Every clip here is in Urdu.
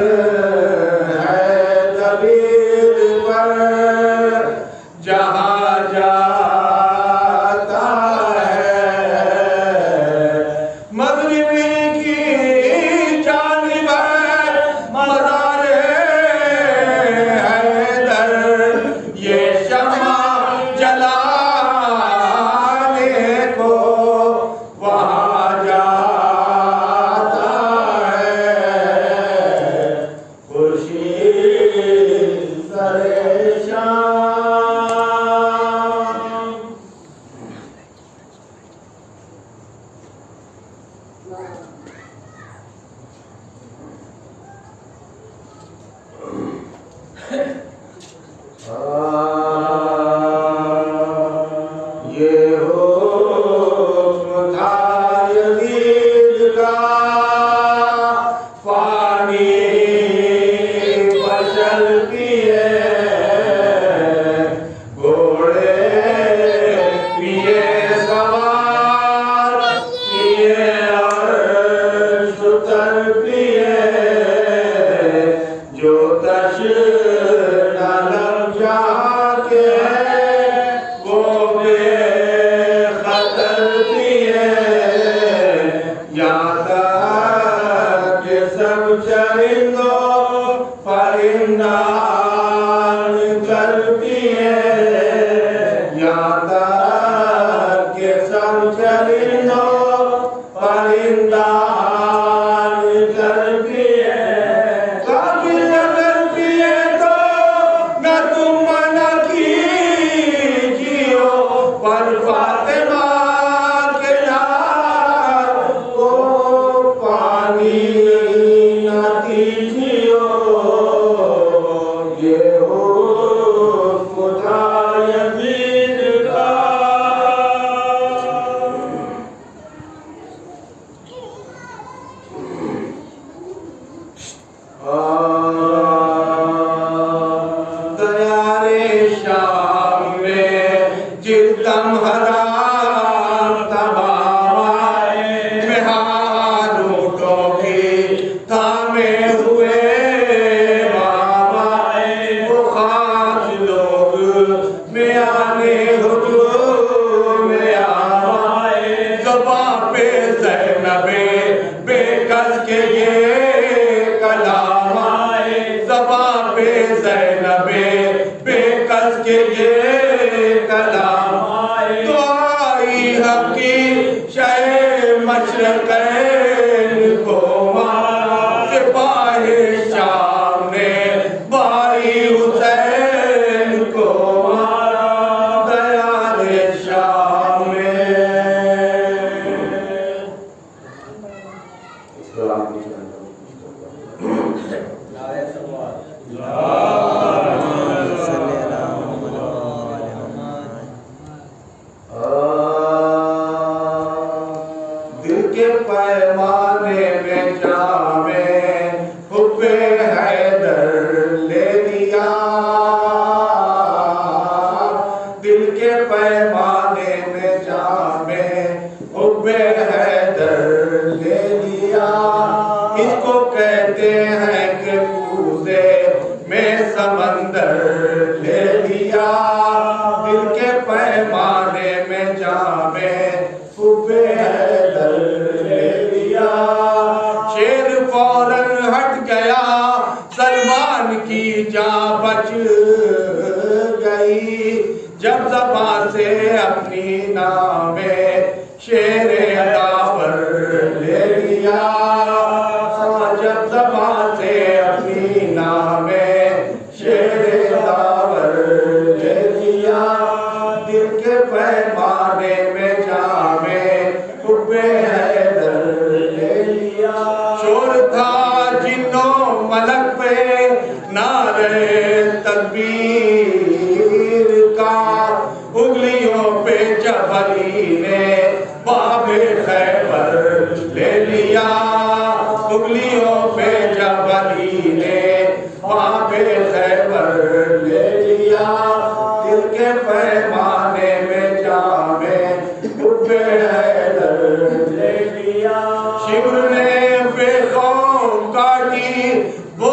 ہے دبیر پر جہاں جاتا ہے مغربی کی جانب مزار حیدر یہ شمع جلانے کو وہاں جاتا ہے خورشید سر شام یہ حکم تھا یزید کا فانی فشل کیے گھوڑے پیے سوار پیے اور شتر پیے جو تشنہ لب جا کے وہ بے خطر پیے یہاں تک کہ سب چرندوں پرندان کر پیے یہاں تک کہ سب چرندوں پرندان کر پیے قابل اگر پیے تو نہ تم منع کیجیو پر فاطمہ کے لال کو پانی نہ دیجیو یہ حکم تھا یزید کا دیارے شام میں جس دم حرام تباہی میں ہاروٹوں کی تھامے ہوئے بابا وہ خاص لوگ میں آنے ہجوم میں آئے زباں پہ زینب بے کس کے یہ کلام آئے زباں پہ زینب بے کس کے یہ کلام آئے تو آئی حق کی شہ مشرقین کو مارا سپاہ شام نے بھائی حسین کو مارا دیار شام میں دل کے پیمانے میں جامے حب حیدر لے لیا دل کے پیمانے میں جامے حب حیدر لے لیا اس کو کہتے ہیں کہ کوزے میں سمندر لے لیا دل کے پیمانے میں جامے حب حیدر لے لیا شیر فوراً ہٹ گیا سلمان کی جان بچ گئی جب زبان سے اپنی نام شیر داور لے لیا جب زبان سے اپنی نام شیر داور لے لیا دل کے پیمانے میں جامے حب حیدر لے لیا شور تھا جنوں ملک پہ نعرے تکبیر کا انگلیوں پہ جبلی نے باب خیبر لے لیا انگلیوں پہ جبلی نے باب خیبر لے لیا دل کے پیمانے میں جامے حب حیدر لے لیا شبر نے بے خوف کاٹی وہ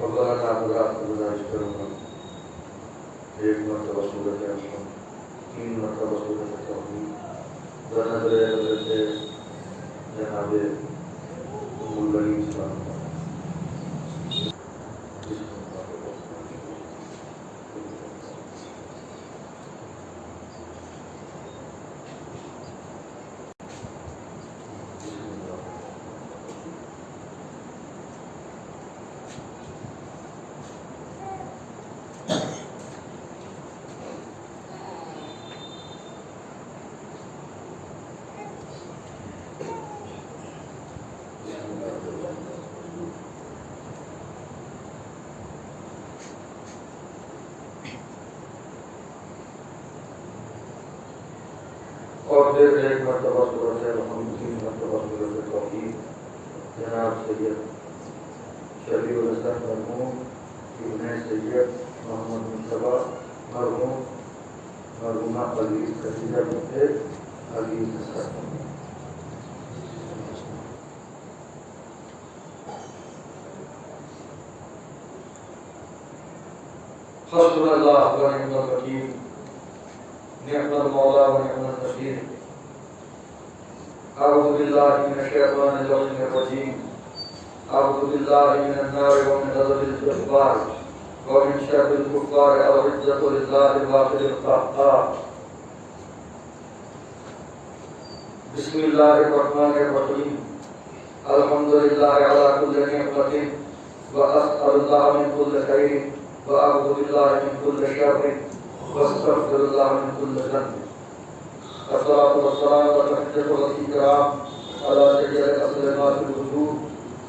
مولانا حضرات کو گزارش کروں گا ایک مرتبہ صورت احکام، 3 مرتبہ صورت توحید، بنظر حضرت جناب ام البنین سلام اور پھر ایک مرتبہ صورت الحمد، 3 مرتبہ صورت توحید، جناب سید شفیع الحسن مرحوم ابن سید محمد مصطفیٰ مرحوم مرحومہ عزیز خدیجہ بنت عزیز حسن۔ حسبنا اللہ ونعم الوکیل، نعم المولا ونعم النصير۔ أعوذ بالله من الشيطان اللعين الرجيم، أعوذ بالله من النار ومن غضب الجبار ومن شر الكفار، العزة لله الواحد القهار۔ بسم الله الرحمن الرحيم، الحمد لله على كل نعمة، وأسأل الله من كل خير، وأعوذ بالله من كل شر، واستغفر الله من كل ذنب۔ الصلاة والسلام والتحية والإكرام على سيد الأسلمات الوجود،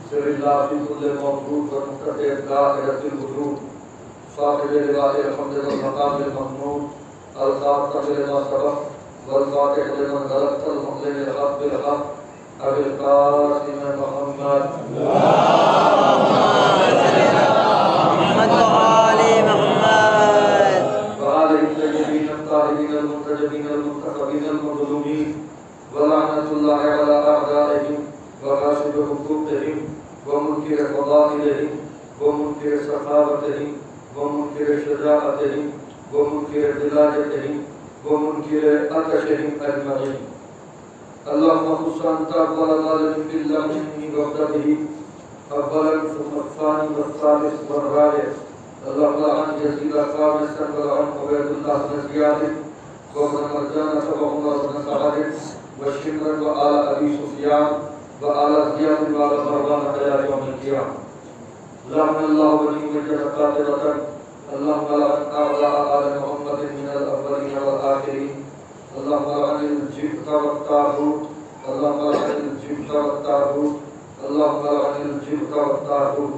سر الله في كل موجود ومنتهى دائرة الوجود، صاحب لواء الحمد والمقام المحمود، الخاتم لما سبق والفاتح لمن غلبت، المؤمن الحق بالحق، أبي القاسم محمد المنتجبين المنتخبين المظلومين، ولعنة الله على أعدائهم وغاصب حقوقهم ومنكر فضائلهم ومنكر سخاوتهم ومنكر شجاعتهم ومنكر بلاجتهم ومنكر عطشهم أجمعين۔ اللهم خص أنت أول ظالم باللعنة وغضبه، أولا ثم الثاني والثالث والرابع، اللهم لعن يزيد خامسا ولعن عبيد الله بن زياد وابن مرجان وعمر بن سعد وشمرا وآل أبي سفيان وآل زياد وآل مروان إلى يوم القيامة۔ لعن الله بني أمية قاتلة، اللهم لعن أعداء آل محمد من الأولين والآخرين، اللهم لعن الجبت والطاغوت، اللهم لعن الجبت والطاغوت، اللهم لعن الجبت والطاغوت۔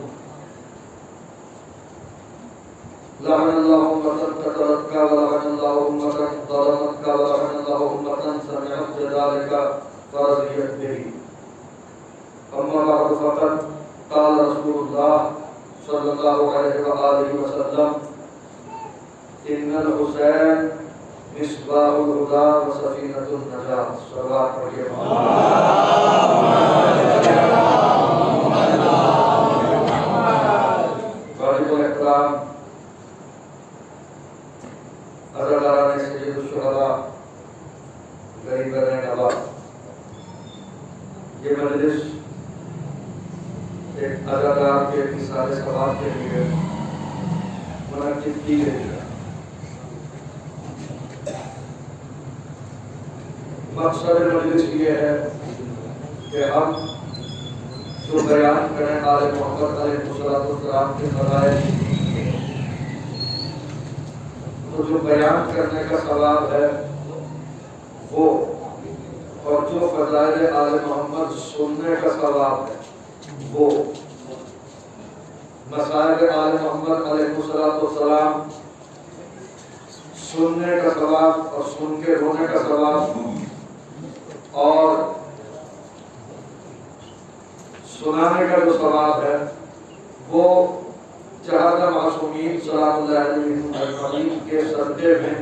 لعن الله أمة قتلتك، ولعن الله أمة ظلمتك، ولعن الله أمة سمعت بذلك فرضيت به۔ أما بعد، فقد قال رسول الله صلى الله عليه وآله وسلم: إن الحسين مصباح الهدى وسفينة النجاة۔ صلوات پڑھیے۔ واجب الاحترام عزاداران سید الشہداء، غریب نواز، یہ مجلس ایک عزادار کے اتصال ثواب کے لیے منعقد کی گئی ہے۔ مقصد مجلس یہ ہے کہ ہم جو بیان کریں آل محمد علیہ السلام کے فضائل، تو جو بیان کرنے کا ثواب ہے وہ، اور جو فضائل آل محمد سننے کا ثواب ہے وہ، مسائل آل محمد علیہ السلام سننے کا ثواب اور سن کے رونے کا ثواب، اور سنانے کا جو ثواب ہے وہ چہارہ معصومین سلام اللہ علیہم اجمعین کے صدقے میں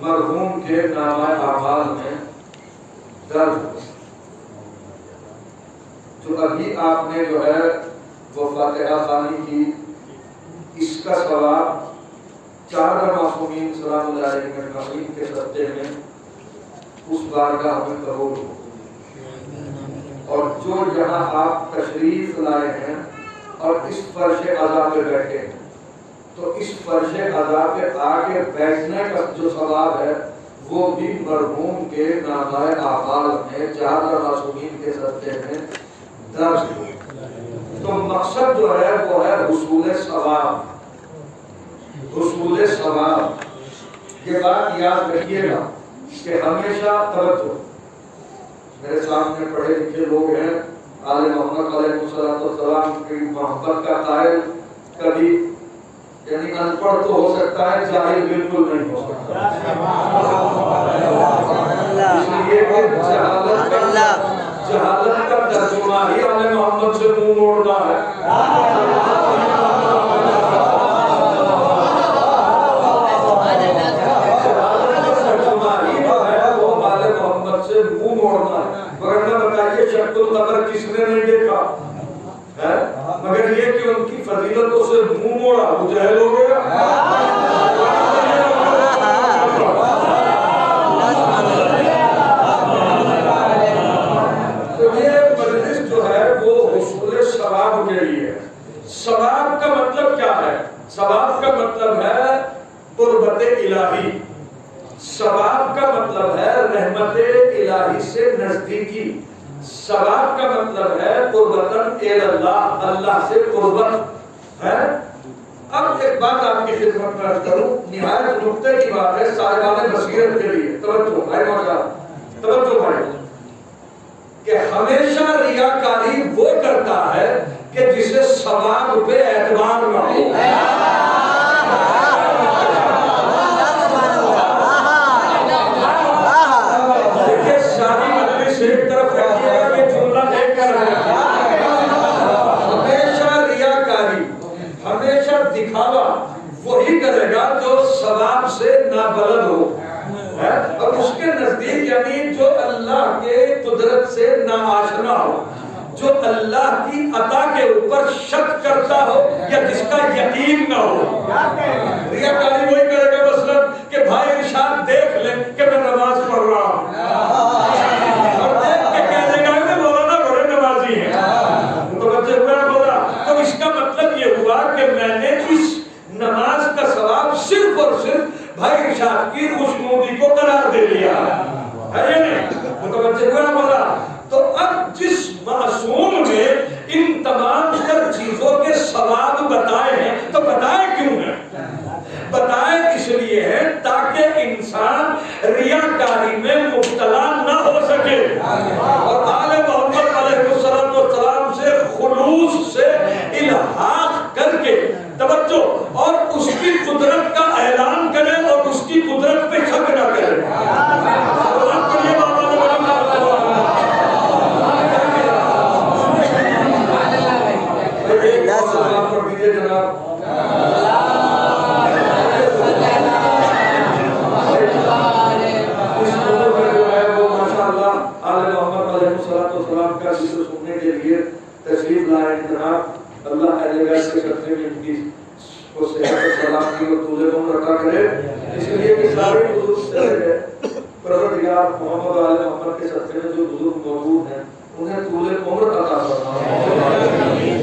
مرحوم کے نامہ اعمال میں درج، جو ابھی آپ نے جو ہے وہ فاتحہ خوانی کی، اس کا ثواب 4 معصومین سلام اللہ علیہ اجمعین کے صدقے میں اس بارگاہ میں قبول ہو۔ اور جو یہاں آپ تشریف لائے ہیں اور اس فرش عزا پہ بیٹھے ہیں، تو اس فرش عزا پہ آگے بیٹھنے کا جو ثواب ہے وہ بھی مرحوم کے نامہ اعمال میں 4 معصومین کے صدقے میں درج ہے۔ تو مقصد جو ہے وہ ہے حصول ثواب، حصول ثواب۔ یہ بات یاد رکھیے گا کہ ہمیشہ توجہ، میرے سامنے پڑھے لکھے لوگ ہیں، آل محمد علیہ السلام کی محبت کا قائل، کبھی یعنی ان پڑھ تو ہو سکتا ہے، جاہل بالکل نہیں ہو سکتا، اس لیے کہ جہالت کا ترجمہ ہی آل محمد سے منہ موڑنا ہے۔ شق القمر کس نے نہیں دیکھا ہے، مگر یہ کہ ان کی فضیلتوں سے منہ موڑا، ابو جہل ہو گیا۔ تو یہ مجلس جو ہے وہ حصول ثواب کے لیے ہے۔ ثواب کا مطلب کیا ہے؟ ثواب کا مطلب ہے قربت الہی، ثواب کا مطلب ہے رحمت الہی سے نزدیکی، ثواب کا مطلب ہے قربتاً اللہ، اللہ سے قربت ہے۔ اب ایک بات آپ کی خدمت میں عرض کروں، نہایت نکتے کی بات ہے صاحبان بصیرت کے لیے، توجہ بھائی ماشاء توجہ بھائی، کہ ہمیشہ ریاکاری وہ کرتا ہے کہ جسے ثواب پہ اعتبار نہ ہو۔ وہی کرے گا جو ثواب سے نابلد ہو، اور اس کے نزدیک یعنی جو اللہ کے قدرت سے ناآشنا ہو، جو اللہ کی عطا کے اوپر شک کرتا ہو یا جس کا یقین نہ ہو۔ ریاکاری وہی کرے گا مثلا کہ بھائی ارشاد دیکھ لیں کہ میں نماز پڑھ رہا ہوں، اور دیکھ کے کہہ دے گا کہ مولانا بڑے نمازی ہیں، متوجہ ہوا بولا، تو اس کا مطلب یہ ہوا کہ میں نے اس نماز کا ثواب صرف اور صرف بھائی ارشاد کی خوشنودی کو قرار دے لیا ہے یا نہیں؟ متوجہ ہوا بولا۔ تو اب جس معصوم نے ان تمام تر چیزوں کے ثواب بتائے ہیں، تو بتائے کیوں ہیں؟ بتائے اس لیے ہیں تاکہ انسان ریاکاری میں مبتلا نہ ہو سکے، اور آل محمد علیہ السلام سے خلوص سے الحاق کر کے توجہ اور اس کی قدرت کا اعلان کرے اور اس کی قدرت پہ شک نہ کرے۔ تشریف لائے جناب، اللہ اہل بیت کے صدقے میں ان کی کو صحت و سلامتی اور طول عمر عطا کرے، اس لیے کہ سارے بزرگ سے ہے پروردگار محمد علیہ محمد کے صدقے میں جو بزرگ موجود ہیں انہیں طول عمر عطا فرمائے۔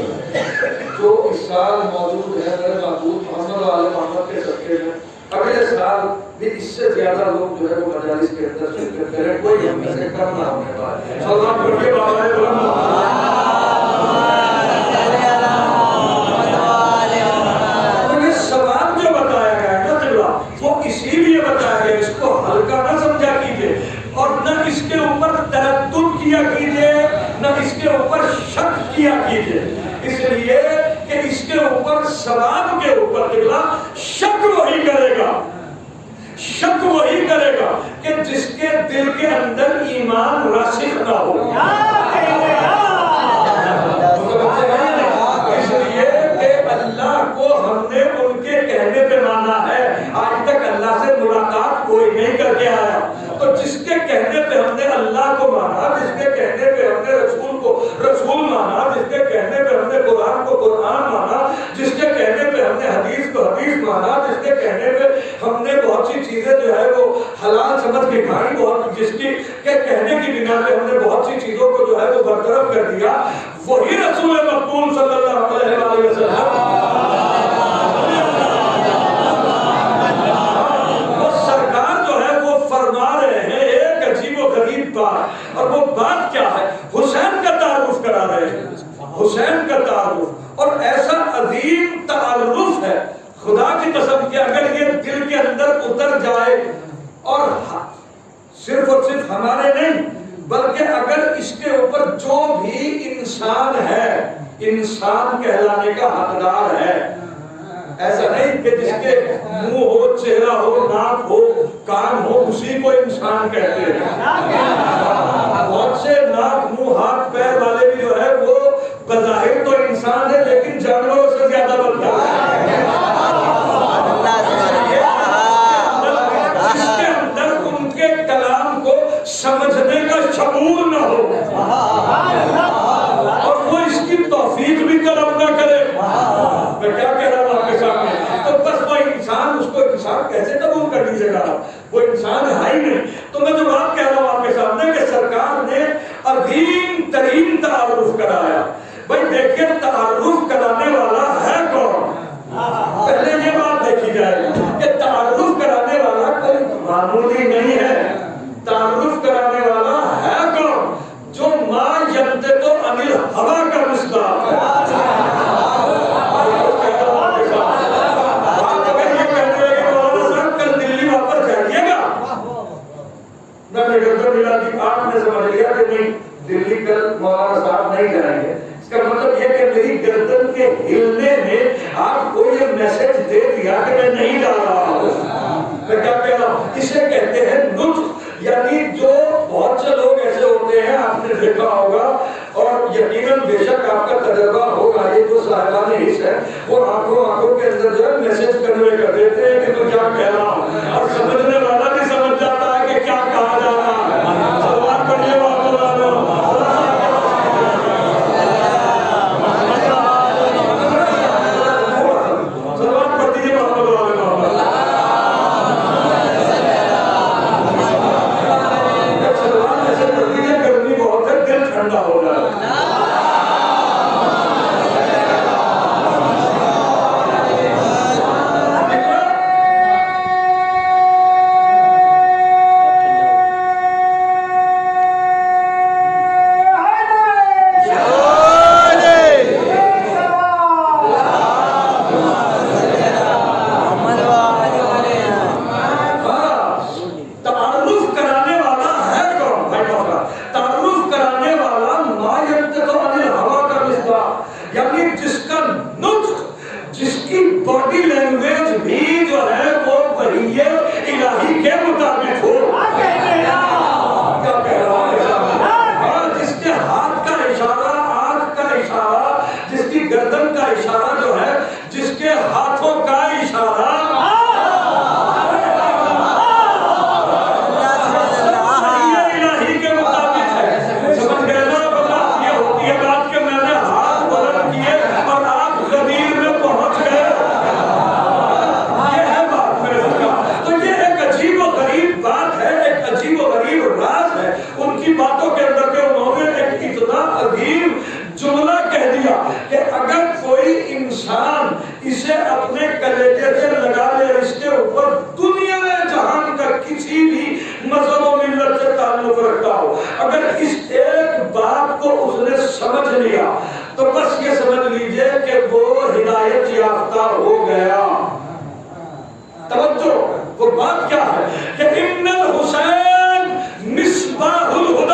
جو اس سال موجود ہے میرے محبوب محمد علیہ محمد کے صدقے میں اگلے سال بھی اس سے زیادہ لوگ جو ہے وہ مجالس کے اندر شرکت کریں، کوئی ہم سے کم نہ ہونے پائے۔ سلام پڑھیے بابا اسی لیے بتایا گیا، اس کو ہلکا نہ سمجھا کیجئے اور نہ اس کے اوپر تردد کیا کیجئے، نہ اس کے اوپر شک کیا کیجئے، اس لیے کہ اس کے اوپر ثواب کے اوپر نکلا شک وہی کرے گا، شک وہی کرے گا کہ جس کے دل کے اندر ایمان راسخ نہ ہو۔ اس لیے کہ اللہ کو ہم نے ان کے کہنے پہ مانا ہے، آج تک اللہ سے ملاقات کوئی نہیں کر کے آیا، تو جس کے کہنے پہ ہم نے اللہ کو مانا، جس کے کہنے پہ ہم نے رسول کو رسول مانا، جس کے کہنے پہ ہم نے قرآن کو چیزیں جو ہے وہ حلال سمجھ کے کھائی، بہت جس کی کہ کہنے کی بنا پہ ہم نے بہت سی چیزوں کو جو ہے وہ برطرف کر دیا، وہی رسول مقبول صلی اللہ علیہ وآلہ وسلم بات، اور وہ بات کیا ہے؟ حسین کا تعارف کرا رہے ہیں، حسین کا تعارف، اور ایسا عظیم تعارف ہے خدا کی قسم کہ اگر یہ دل کے اندر اتر جائے، اور صرف اور صرف ہمارے نہیں بلکہ اگر اس کے اوپر جو بھی انسان ہے، انسان کہلانے کا حقدار ہے، ایسا نہیں کہ جس کے منہ ہو، چہرہ ہو، ناک ہو، کان ہو، اسی کو انسان کہتے ہیں۔ بہت سے ناک، منہ، ہاتھ، پیر والے بھی جو ہے وہ بظاہر تو انسان ہے لیکن جانوروں سے زیادہ بدتر ہے۔ جس کے اندر ان کے کلام کو سمجھنے کا شعور نہ ہو اور وہ اس کی توفیق بھی طلب نہ کرے، میں کیا کہہ رہا ہوں آپ کے سامنے، تو بس وہ انسان، اس کو انسان کیسے قبول کر لیجیے گا؟ وہ انسان ہے ہی نہیں۔ تو میں جو بات کہہ رہا ہوں آپ کے سامنے کہ سرکار نے عظیم ترین تعارف کرایا۔ بھائی دیکھیں تعارف کرانے والا ہے کون؟ پہلے یہ بات دیکھی جائے کہ تعارف کرانے والا کوئی معمولی نہیں ہے، تعارف کرانے والا ہے کون؟ جو ما ینطق عن الہوی کا مصداق ہے۔ آپ نے سمجھ لیا کہ نہیں دلی کل مولانا صاحب نہیں جائیں گے، اس کا مطلب یہ کہ میری گردن کے ہلنے میں آپ کو یہ میسج دے دیا کہ میں نہیں جا رہا ہوں۔ میں کیا کہہ رہا ہوں؟ اسے کہتے ہیں نطق، یعنی جو بہت سے لوگ ایسے ہوتے ہیں، آپ نے دیکھا ہوگا اور یقیناً بے شک آپ کا تجربہ ہوگا، یہ جو صاحبان حص ہے وہ آنکھوں کے اندر جو ہے میسج کنوے کر دیتے ہیں کہ میں کیا کہہ رہا ہوں، اور سمجھنے والا بھی سمجھ جاتا ہے کہ کیا کہا جا رہا ہے۔ سلوات پڑھیے محمد والو، سلوات پڑھ دیجیے محمد والو۔ جب سلوات ایسے پڑھ دیجیے، گرمی بہت ہے، دل ٹھنڈا ہو جائے۔ گردن کا اشارہ جو ہے، جس کے ہاتھوں کا اشارہ الہی کے مطابق ہے۔ سمجھ گئے نا؟ بات یہ ہوتی ہے بات کہ میں نے ہاتھ بلند کیے اور آپ غدیر میں پہنچ گئے، یہ ہے بات میرے ساتھ۔ تو یہ ایک عجیب و غریب بات ہے، ایک عجیب و غریب راز ہے ان کی باتوں کے اندر کہ انہوں نے ایک اتنا عظیم جملہ کہہ دیا کہ اگر کوئی انسان اسے اپنے کلیجے سے لگا لے، اس کے اوپر دنیا جہان کا کسی بھی مذہب و ملت سے تعلق رکھتا ہو، اگر اس ایک بات کو اس نے سمجھ لیا تو بس یہ سمجھ لیجئے کہ وہ ہدایت یافتہ ہو گیا۔ توجہ، وہ بات کیا ہے کہ ان الحسین مصباح الہدی،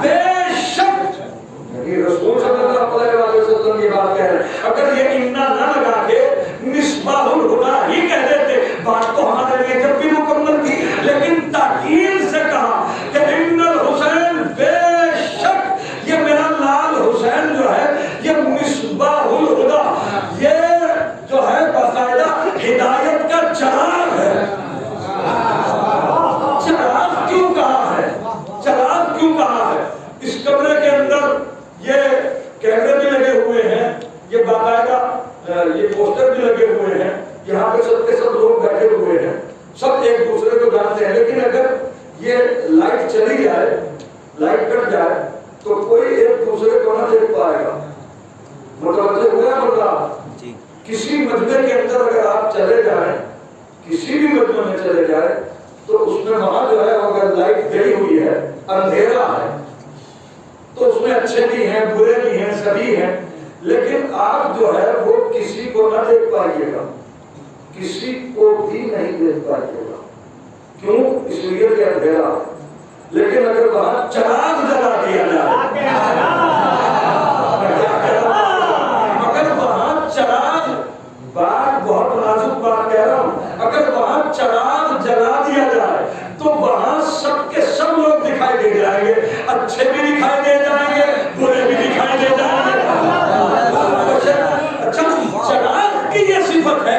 بے شک رسول صلی اللہ علیہ وسلم کی بات کہہ رہے ہیں، اگر یہ انا نہ لگا کے مصباح الہدی ہی کہہ دیتے، بات تو ہمارے لیے جب بھی مکمل تھی، لیکن تاکید سے کہا کہ ان الحسین، بے شک یہ میرا لال حسین جو ہے یہ مصباح الہدی، یہ جو ہے باقاعدہ ہدایت کا چراغ ہے۔ چراغ کیوں کہا ہے؟ چراغ کیوں کہا ہے؟ اس کمرے کے اندر یہ کیمرے بھی لگے ہوئے ہیں، یہ باقاعدہ یہ پوسٹر بھی لگے ہوئے ہیں، یہاں پہ سب کے سب لوگ بیٹھے ہوئے ہیں, سب ایک دوسرے کو جانتے ہیں, لیکن اگر یہ لائٹ چلی جائے, لائٹ کٹ جائے, تو کوئی ایک دوسرے کو نہ دیکھ پائے گا. متوجہ ہوا ہے بتا؟ کسی مجمع کے اندر اگر آپ چلے جائیں, کسی بھی مجمع میں چلے جائیں, تو اس میں وہاں جو ہے اگر لائٹ گئی ہوئی ہے, اندھیرا ہے, تو اس میں اچھے بھی ہیں, برے بھی ہیں, سبھی ہیں, لیکن آپ جو ہے وہ کسی کو نہ دیکھ پائیے گا, کسی کو بھی نہیں دیکھ پائیے گا. کیوں؟ اس لیے کہ اندھیرا ہے. لیکن اگر وہاں چراغ جلا دیا جائے, اگر وہاں چراغ, بات بہت نازک بات کہہ رہا ہوں, اگر وہاں چراغ جلا دیا جائے تو وہاں سب کے سب لوگ دکھائی دے جائیں گے, اچھے بھی دکھائی دے جائیں گے, برے بھی دکھائی دے جائیں گے. اچھا, چراغ کی یہ صفت ہے,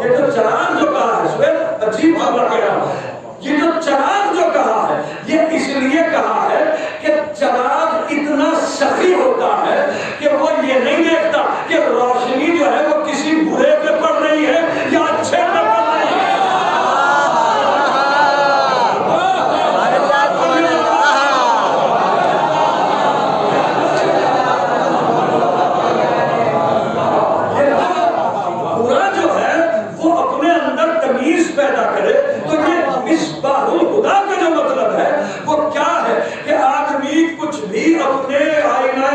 یہ تو چراغ جو کہا ہے, اس میں عجیب خبر کہہ رہا ہوں, یہ جو چراغ جو کہا ہے یہ اس لیے کہا ہے کہ چراغ اتنا سخی ہوتا ہے کہ وہ یہ نہیں دیکھتا کہ روشنی جو ہے وہ کسی برے پہ پڑ رہی ہے یا اچھے پہ پڑ رہی ہے. برا جو ہے وہ اپنے اندر تمیز پیدا کرے, تو یہ مصباح الہدیٰ کا جو مطلب ہے وہ کیا ہے کہ آدمی کچھ بھی اپنے آئینہ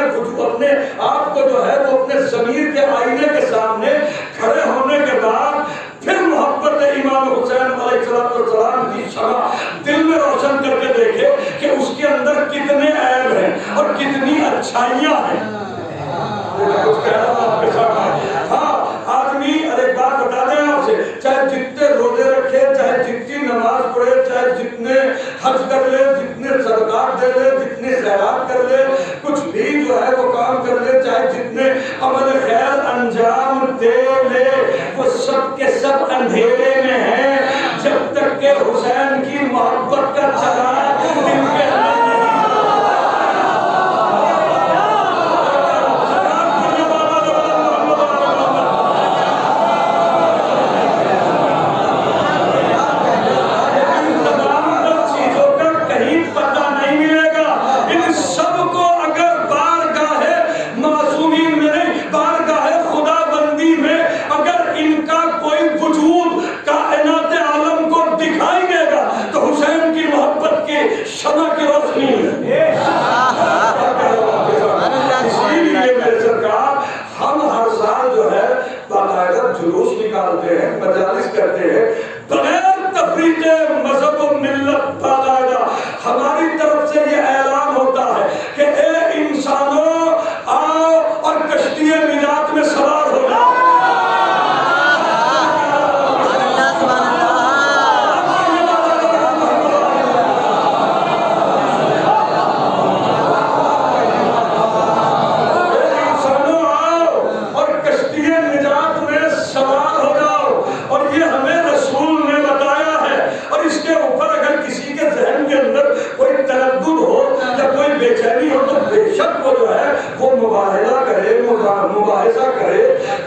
اپنے آپ کو جو ہے وہ اپنے ضمیر کے آئینے کے سامنے کھڑے ہونے کے بعد پھر محبت امام حسین علیہ السلام کی شمع دل میں روشن کر کے دیکھے کہ اس کے اندر کتنے عیب ہیں اور کتنی اچھائیاں ہیں. ہاں, آدمی ایک بات بتا دیں آپ سے, چاہے جتنے روزے رکھے, چاہے جتنی نماز پڑھے, چاہے جتنے حج کر لے, جتنے صدقات دے لے, جتنے خیرات کر لے, کچھ بھی جو ہے وہ کام کر لے, چاہے جتنے عمل خیر انجام دے لے, وہ سب کے سب اندھیرے میں ہیں جب تک کہ حسین کی محبت کا چراغ دل کے اندر نہیں. مجالس کرتے ہیں بغیر تفریق مذہب و ملت, باقاعدہ ہماری طرف سے یہ اعلان ہوتا ہے کہ اے انسانوں, آؤ اور کشتی نجات میں سوار ہو جاؤ. مباحثہ کرے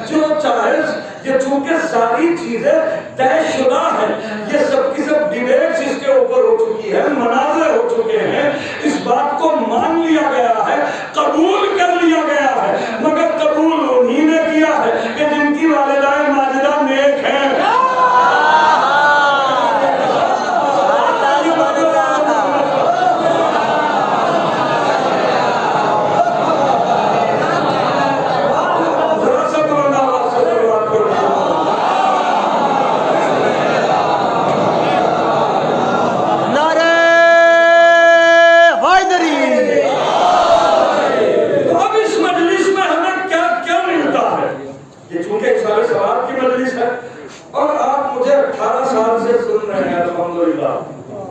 جو چاہے, یہ چونکہ ساری چیزیں طے شدہ ہیں, یہ سب کی سب ڈیبیٹس اس کے اوپر ہو چکی ہے, مناظرے ہو چکے ہیں, اس بات کو مان لیا گیا ہے, قبول کر لیا گیا ہے, مگر قبول انہی نے کیا ہے کہ جن کی والدائیں ماجدہ نیک ہیں.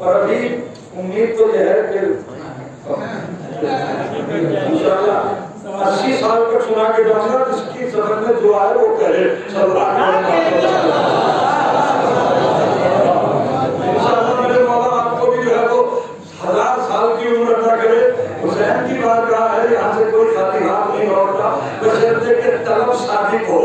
اور ابھی امید تو یہ ہے کہ انشاءاللہ 80 سال تک سنا کے جاؤں گا, جس کی زبان میں جو آئے وہ کہے انشاءاللہ میرے مولا آپ کو بھی جو ہے وہ 1000 سال کی عمر عطا کرے. حسین کی بات کہا ہے, یہاں سے کوئی خالی ہاتھ نہیں لوٹتا, بشرطے کہ طلب صادق ہو.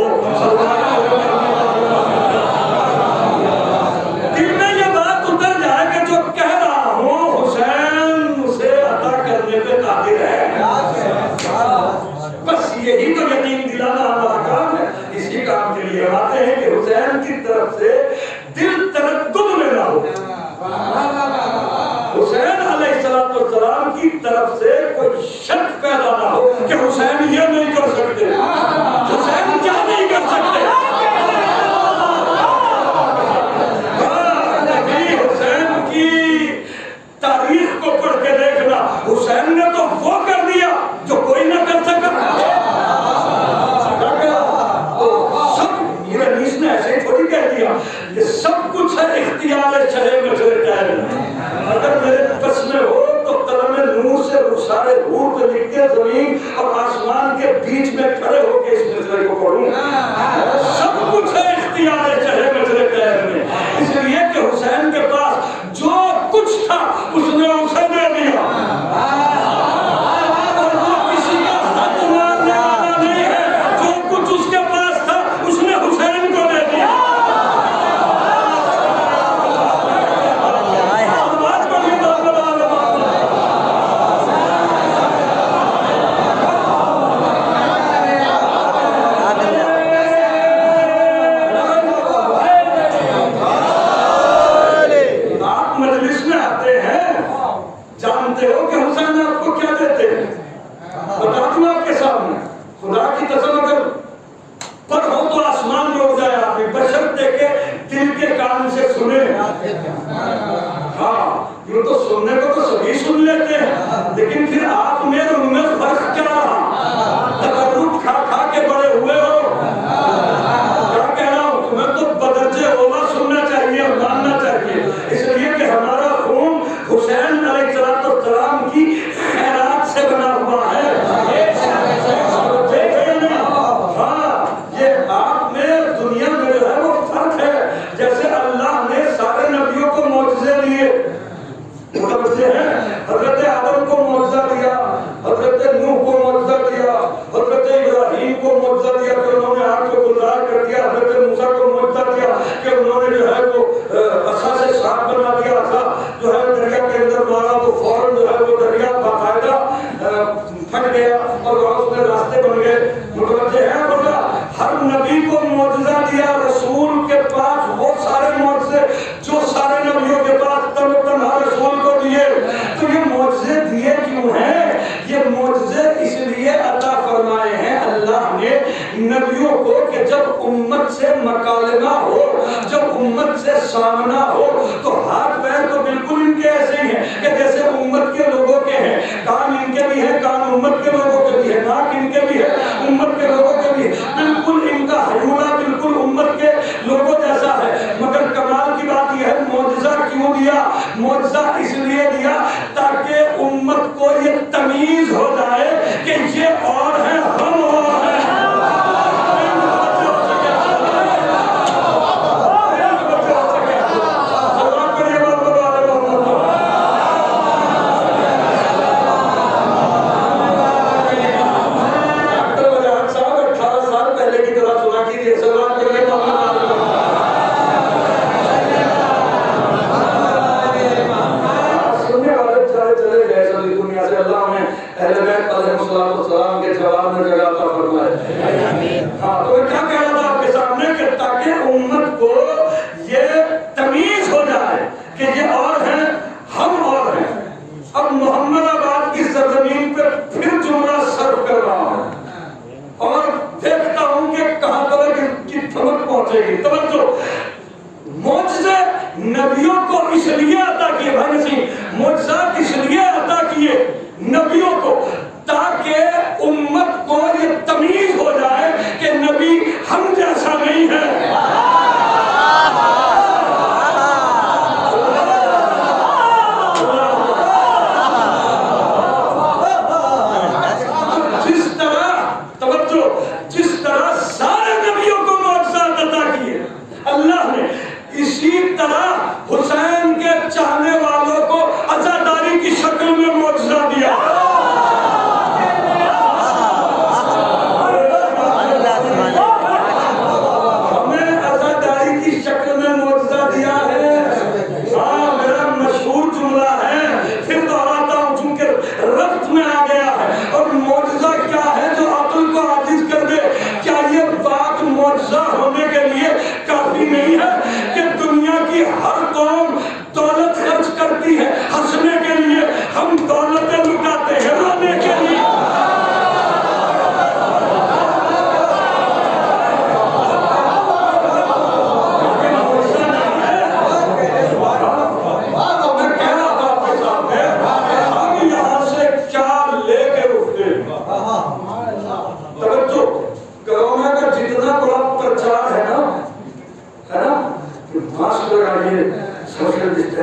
یہی تو یقین دلانا ہمارا کام ہے. اسی کام کے لیے آتے ہیں کہ حسین کی طرف سے دل تردد میں نہ ہو. حسین علیہ السلام کی طرف سے کوئی شک پیدا نہ ہو کہ حسین یہ نہیں کر سکتے, حسین کیا نہیں کر سکتے. حسین کی تاریخ کو پڑھ کے دیکھنا, حسین نے تو وہ کر دیا جو کوئی نہ کر سکا. سب یہ حدیث نے ایسے تھوڑی کہہ دیا کہ سب کچھ ہے اختیار چلے مجھے ٹائم. اگر میرے بس میں ہو تو قلم نور سے رخسارے روح پہ لکھ کے زمین اور آسمان کے بیچ میں کھڑے ہو کے اس مصرے کو پڑھوں. سب کچھ ہے اختیار چلے مجھے ٹائم میں, اس لیے کہ حسین کے پاس جو کچھ تھا اس نے اسے دے دیا. اور وہ کسی کا حق ماننے والا نہیں ہے, جو کچھ اس کے پاس تھا اس نے حسین کو دے دیا. جانتے ہو کہ حسین آپ کو کیا دیتے ہیں؟ بتا دوں آپ کے سامنے, خدا کی قسم اگر پر ہو تو آسمان میں اڑ جائے آپ, بشرطے کے دل کے کان سے سنے. ہاں یوں تو سننے کو تو سبھی سن لیتے ہیں, لیکن پھر آپ میں اور ان میں فرق کیا رہا؟ تقرب کھا کھا کے بڑے ہوئے ہو. کیا کہہ رہا ہوں, تمہیں تو بدرجے اولا سننا چاہیے اور ماننا چاہیے, اس لیے کہ ہمارا خون حسین علیہ السلام کی خیرات سے بنا ہوا ہے. ہاں یہ آپ میں دنیا میں جو ہے وہ فرق ہے. جیسے اللہ نے سارے نبیوں کو معجزے دیے, حضرت آدم کو معجزہ دیا, حضرت نوح کو معجزہ دیا, حضرت ابراہیم کو معجزہ دیا کہ انہوں نے آگ کو گلزار کر دیا, حضرت موسیٰ کو معجزہ دیا کہ انہوں نے جو ہے وہ عصا سے سانپ بنا دیا, عصا جو ہے دریا کے اندر مارا تو فوراً جو ہے وہ دریا باقاعدہ پھٹ گیا اور اس میں راستے بن گئے. متوجہ ہے بولا, ہر نبی کو معجزہ دیا, رسول کے پاس وہ سارے معجزے جو سارے نبیوں کے پاس تن تنہا رسول کو دیے. تو یہ معجزے دیے کیوں ہیں؟ یہ معجزے اس لیے عطا فرمائے ہیں اللہ نے نبیوں کو کہ جب امت سے مکالمہ ہو, جب امت سے سامنا ہو تو ہاتھ پیر تو بالکل ان کے ایسے ہی ہیں کہ جیسے امت کے لوگوں کے ہیں, کان ان کے بھی ہیں, کان امت کے لوگوں کے بھی ہیں, ناک ان کے بھی ہے, امت کے لوگوں کے بھی ہے, بالکل ان کا ہیولا بالکل امت کے لوگوں جیسا ہے. مگر کمال کی بات یہ ہے, معجزہ کیوں دیا؟ معجزہ اس لیے دیا تاکہ امت کو یہ تمیز ہو جائے کہ یہ اور ہے, ہم اور ہیں. نبیوں کو اس لیے عطا کیے بھائی نسیم, معجزات اس لیے عطا کیے نبیوں کو تاکہ امت کو یہ تمیز ہو جائے کہ نبی ہم جیسا نہیں ہے. جس طرح توجہ, جس طرح سارے نبیوں کو معجزات عطا کیے اللہ نے, اسی طرح حسین کے چاہنے والوں کو عزاداری کی شکل میں معجزہ دیا.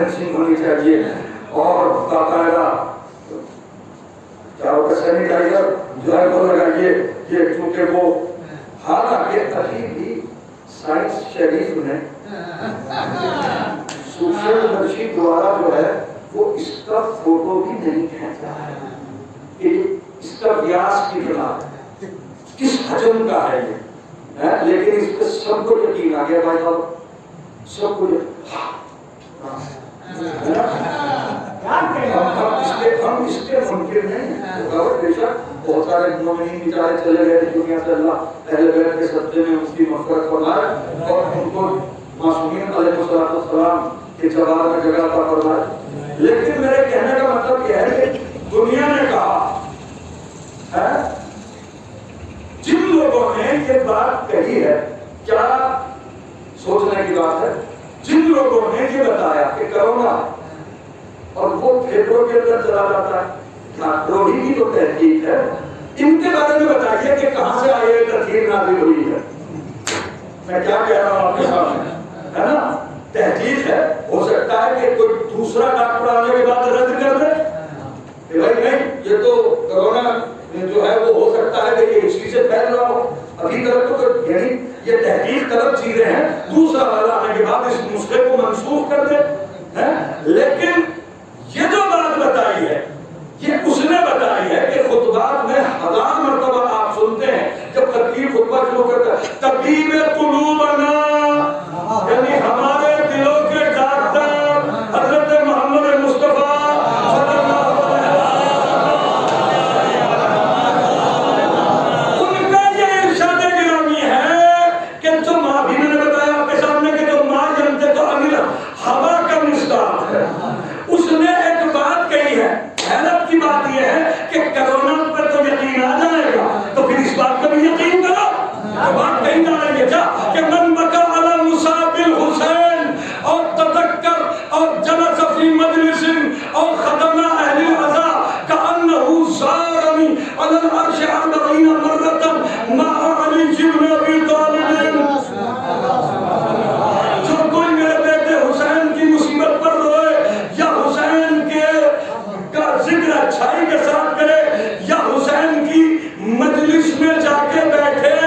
فینسنگ ہونی چاہیے اور باقاعدہ چاروں کا سینیٹائزر جو ہے وہ لگائیے یہ چونکہ وہ حالانکہ ابھی بھی سائنس شریف نے سوشل مرشید دوارا جو ہے وہ اس کا فوٹو بھی نہیں کھینچا ہے کہ اس کا ویاس کتنا ہے کس حجم کا ہے یہ لیکن اس پہ سب کو یقین آ گیا بھائی صاحب سب کو ہم اس کے منکر نہیں ہیں بے شک بہت سارے مومنین بیچارے چلے گئے دنیا سے اللہ اہل بیت کے صدقے میں اس کی مغفرت فرمائے اور ان کو معصومین علیہ السلام کے جواب میں جگہ عطا فرمائے لیکن میرے کہنے کا مطلب یہ ہے کہ دنیا نے کہا جن لوگوں نے یہ بات کہی ہے کیا سوچنے کی بات ہے جن لوگوں نے یہ بتایا کہ کرونا اور وہ پھیپھڑوں کے اندر چلا جاتا ہے روحی کی تو تحقیق ہے ان کے بارے میں بتائیے کہ کہاں سے آئے تحقیق نازل ہوئی ہے میں کیا کہہ رہا ہوں آپ کے سامنے ہے نا تحقیق ہے ہو سکتا ہے کہ کوئی دوسرا ڈاکٹر آنے کے بعد رد کر دے کہ بھائی نہیں یہ تو کرونا جو ہے وہ ہو سکتا ہے کہ یہ اسی سے پھیل رہا ہو ابھی تک تو یعنی یہ تحقیق طلب چیزیں ہیں دوسرا والا آنے کے بعد اس نسخے کو منسوخ کر دے لیکن یہ جو بات بتائی ہے یہ اس نے بتائی ہے کہ خطبات میں 1000 مرتبہ آپ سنتے ہیں جب خطیب خطبہ شروع کرتا ہے طبیب قلوبنا یعنی ہمارے دلوں کے ڈاکٹر حضرت محمد مصطفیٰ صلی اللہ علیہ وسلم ان کا یہ ارشاد گرامی ہے کہ جو ماں بھی نے بتایا آپ کے سامنے کہ جو ماں جنتے تو انل ہوا کا مصداق ہے اس نے ایک بات کہی ہے حیرت کی بات یہ ہے کہ کرونا پر تو یقین آ جائے گا تو پھر اس بات کا بھی یقین کرو جو بات کہیں جا رہی ہے کیا کہ من بکا علی مصاب الحسین اور تذکر اور جلس فی مجلس اور خدم اہل العزا کانه زارنی علی العرش 40 مرۃ مع علی بن ابی طالب جو کوئی میرے بیٹے حسین کی مصیبت پر روئے یا حسین کے کا ذکر اچھائی کے ساتھ کرے یا حسین کی مجلس میں جا کے بیٹھے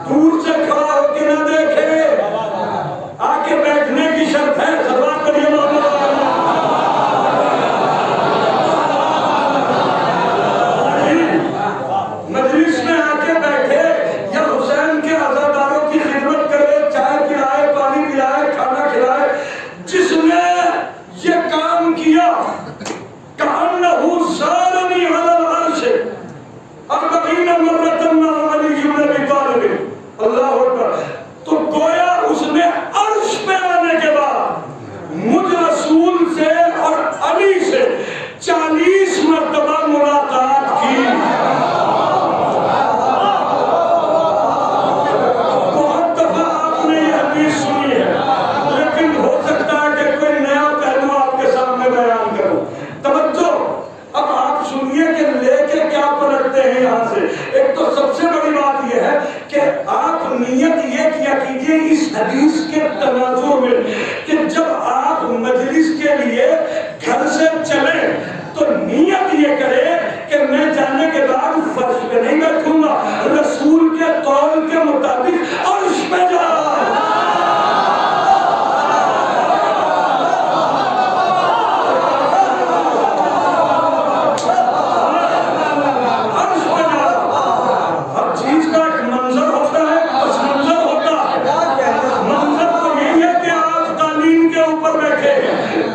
دور سے کھڑا ہو کے نہ دیکھے آ کے بیٹھنے کی شرط ہے سلوات کریے محمد مجلس میں آ کے بیٹھے یا حسین کے عزاداروں کی خدمت کرے چائے پلائے پانی پلائے کھانا کھلائے جس نے یہ کام کیا كأنه زارني على العرش 40 مرة مع علي بن ابي طالب اللہ اکبر تو گویا اس نے عرش پہ آنے کے بعد مجھ رسول سے اور علی سے 40 مرتبہ ملاقات کی بہت دفعہ آپ نے یہ حدیث سنی ہے لیکن ہو سکتا ہے کہ کوئی نیا پہلو آپ کے سامنے بیان کروں توجہ اب آپ سنیے کہ لے کے کیا پلٹتے ہیں یہاں سے ایک تو سب سے بڑی بات یہ ہے کہ آپ نیت یہ کیا کیجئے اس حدیث کے تناظر میں کہ جب آپ مجلس کے لیے گھر سے چلیں تو نیت یہ کرے کہ میں جانے کے بعد فرش پہ نہیں بیٹھوں گا رسول کے قول کے مطابق عرش پہ جا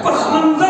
پس منظر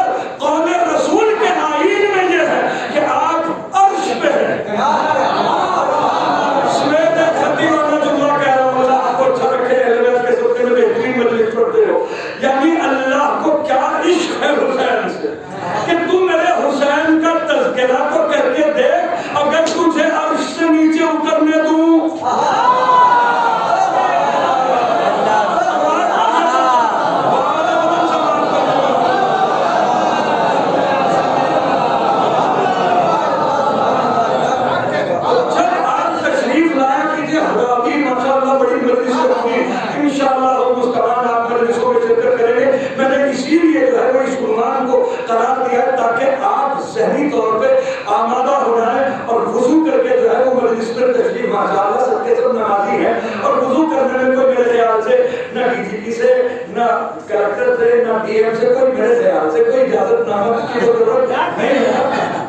نہ کلکٹر سے نہ ڈی ایم سے کوئی میرے خیال سے کوئی اجازت نامہ کی ضرورت نہیں ہے.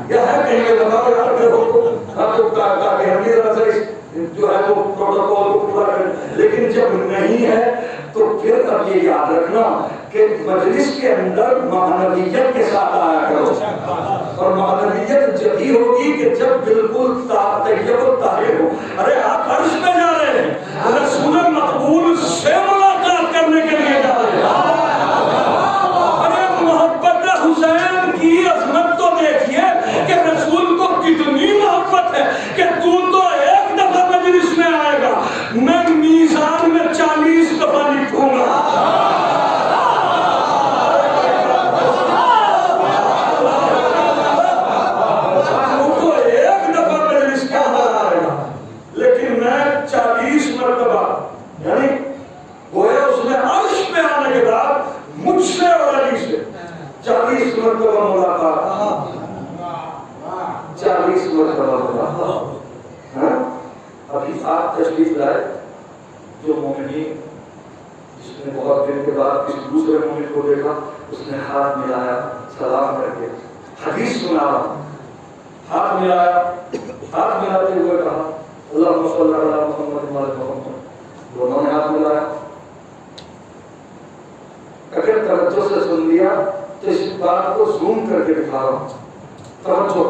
یہ ہے کہیں کہ بتاؤ یار پھر آپ کو تاکہ ہم یہ ذرا جو ہے وہ پروٹوکول کو پورا کریں. لیکن جب نہیں ہے تو پھر اب یہ یاد رکھنا کہ مجلس کے اندر معنویت کے ساتھ آیا کرو. اور معنویت جب ہی ہوگی کہ جب بالکل طیب و طاہر ہو. ارے آپ عرش پہ جا رہے ہیں, رسول مقبول سے ملاقات کرنے کے لیے جا رہے ہیں. ارے محبت حسین کی عظمت تو دیکھیے کہ رسول کو کتنی محبت ہے کہ تو ایک دفعہ مجلس میں آئے گا, میں میزان میں 40 دفعہ لکھوں گا. تو ایک دفعہ مجلس کے اندر آئے گا, لیکن میں 40 مرتبہ, یعنی گویا اس نے عرش پہ آنے کے بعد مجھ سے اور علی سے 40 مرتبہ ملاقات, 40 مرتبہ ملاقات. ابھی آپ تشریف لائے, جو مومنین جس نے بہت دن کے بعد کسی دوسرے مومن کو دیکھا, اس نے ہاتھ ملایا سلام کر کے, حدیث سنا, ہاتھ ملایا, ہاتھ ملاتے ہوئے کہا اللہم صلی علی محمد وعلی محمد. دونوں نے ہاتھ ملایا. اگر توجہ سے سن لیا تو اس بات کو زوم کر کے دکھا رہا ہوں. توجہ,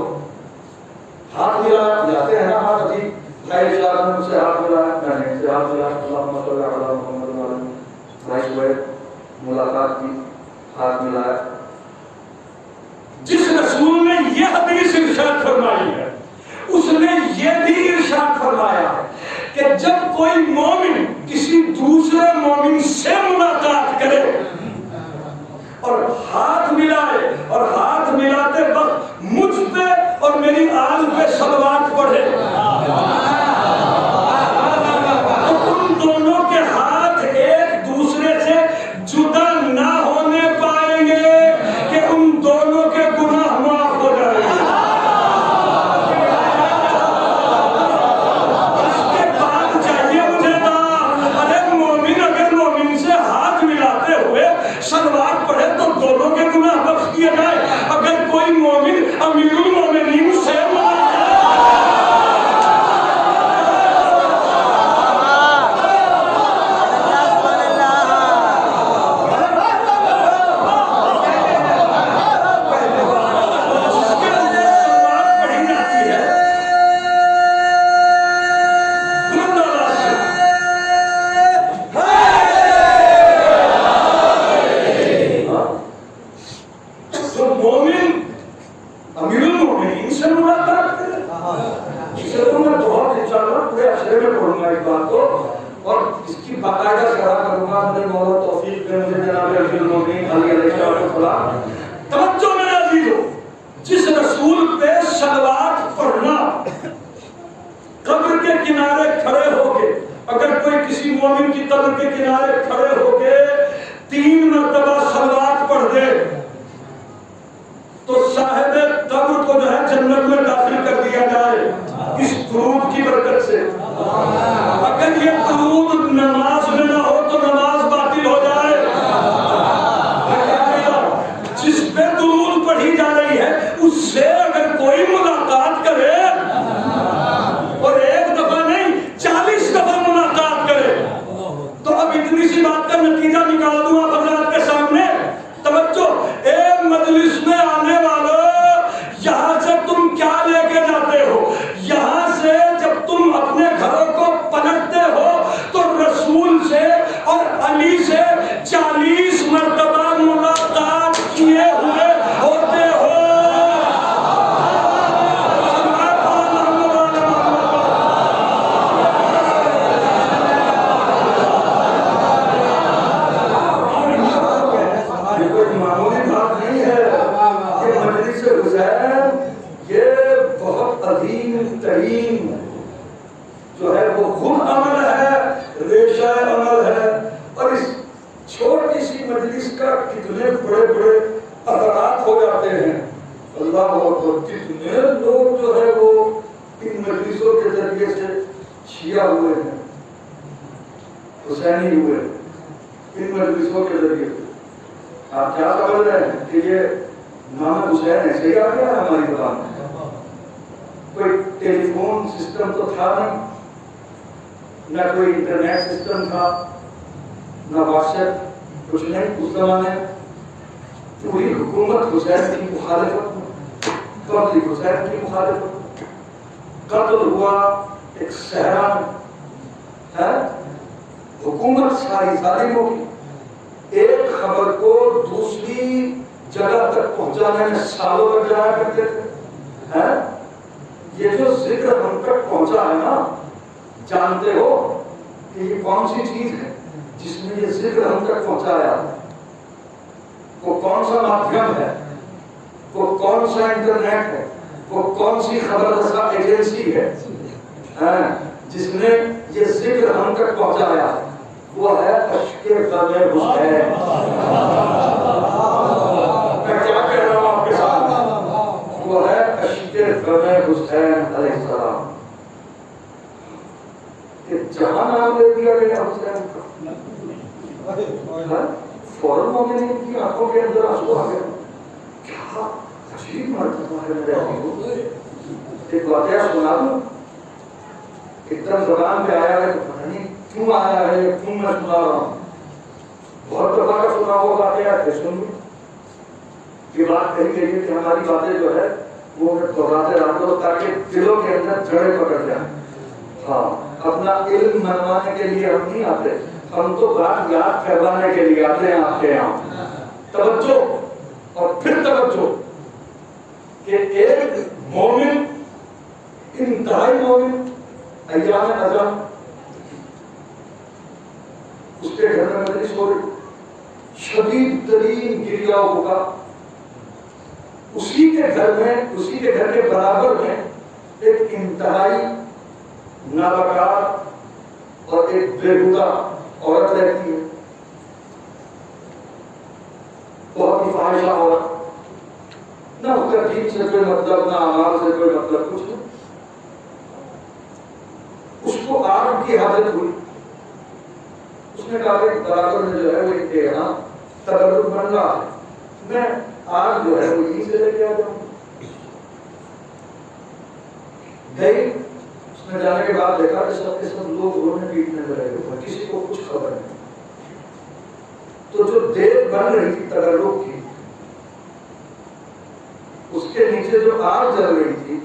ہاتھ ملایا, ملاتے ہیں نا ہاتھ, ابھی بھائی صاحب نے مجھ سے ہاتھ ملایا, میں نے سے ہاتھ ملایا, اللہم صلی علی محمد وعلی. بھائی ہوئے, ملاقات کی, ہاتھ ملایا. جس رسول نے یہ حدیث ارشاد فرمائی ہے, اس نے یہ بھی ارشاد فرمایا ہے کہ جب کوئی مومن کسی دوسرے مومن سے ملاقات کرے اور ہاتھ ملائے, اور ہاتھ ملاتے وقت مجھ پہ اور میری آل پہ صلوات پڑھے, تو ان دونوں کے ہاتھ ایک دوسرے سے جدا نہ ہونے پائیں گے کہ ان دونوں کے گناہ معاف ہو جائیں گے. اس کے بعد چاہیے مجھے نا, ارے مومن اگر مومن سے ہاتھ ملاتے ہوئے صلوات پڑھے تو دونوں کے گناہ بخش دیے جائے. اگر کوئی مومن امیر المومنین سے ان مجلسوں کے ذریعے آپ کیا سمجھ رہے ہیں کہ یہ نام حسین ایسے ہی آ گیا ہے ہماری زبان میں؟ کوئی ٹیلی فون سسٹم تو تھا نہیں، نہ کوئی انٹرنیٹ سسٹم تھا، نہ واٹس ایپ، کچھ نہیں اس زمانے میں۔ پوری حکومت حسین کی مخالفت میں، پبلک حسین کی مخالفت، قتل ہوا ایک صحرا ہے، حکومت ساری ظالموں کی، ایک خبر کو دوسری جگہ تک پہنچانے میں سالوں لگ جایا کرتے تھے۔ یہ جو ذکر ہم تک پہنچا ہے نا، جانتے ہو کہ یہ کون سی چیز ہے جس نے یہ ذکر ہم تک پہنچایا؟ وہ کون سا مادھیم ہے؟ وہ کون سا انٹرنیٹ ہے؟ وہ کون سی خبر رساں ایجنسی ہے جس نے یہ ذکر ہم تک پہنچایا؟ وہ ہے اشک غم حسین۔ میں کیا کہہ رہا ہوں آپ کے ساتھ؟ وہ ہے اشک غم حسین علیہ السلام، کہ جہاں نام لے دیا گیا حسین کا، فوراً مومنین کی آنکھوں کے اندر آنسو آ گیا۔ کیا عجیب مرتبہ ہے میرے بھائیو۔ ایک واقعہ سنا دوں، ایک دم زبان پہ آیا ہے تو پتہ نہیں کیوں آیا ہے، کیوں میں سنا رہا ہوں۔ بہت دفعہ کا سنا ہوا واقعہ ہے، سن لوں۔ یہ بات کہی گئی ہے کہ ہماری باتیں جو ہے وہ دہراتے رہتے ہو تاکہ دلوں کے اندر جڑیں پکڑ جائیں۔ ہاں، اپنا علم منوانے کے لیے ہم نہیں آتے، ہم تو بات یاد کروانے کے لیے آتے ہیں آپ کے یہاں۔ توجہ اور پھر توجہ کہ ایک مومن، انتہائی مومن، ایام اعظم، اس کے گھر میں مجلس ہو رہی، شدید ترین گریا ہوگا، اسی کے گھر میں، اسی کے گھر کے برابر میں ایک انتہائی نابکار اور ایک بےہودہ عورت رہتی ہے، بہت ہی فاحشہ عورت، نہ اس کا دین سے کوئی مطلب، نہ اعمال سے کوئی مطلب، کچھ نہیں۔ اس کو آگ کی حاجت ہوئی، اس نے کہا کہ برابر میں جو ہے وہ ان کے یہاں تبرک بن رہا ہے، میں آگ جو ہے وہ یہیں سے لے کے آ جاؤں۔ گئی، اس نے جانے کے بعد دیکھا کہ سب کے سب لوگ رونے پیٹنے لگے ہوئے، کسی کو کچھ خبر نہیں۔ تو جو دیگ بن رہی تھی تبرک کی، اس کے نیچے جو آگ جل رہی تھی،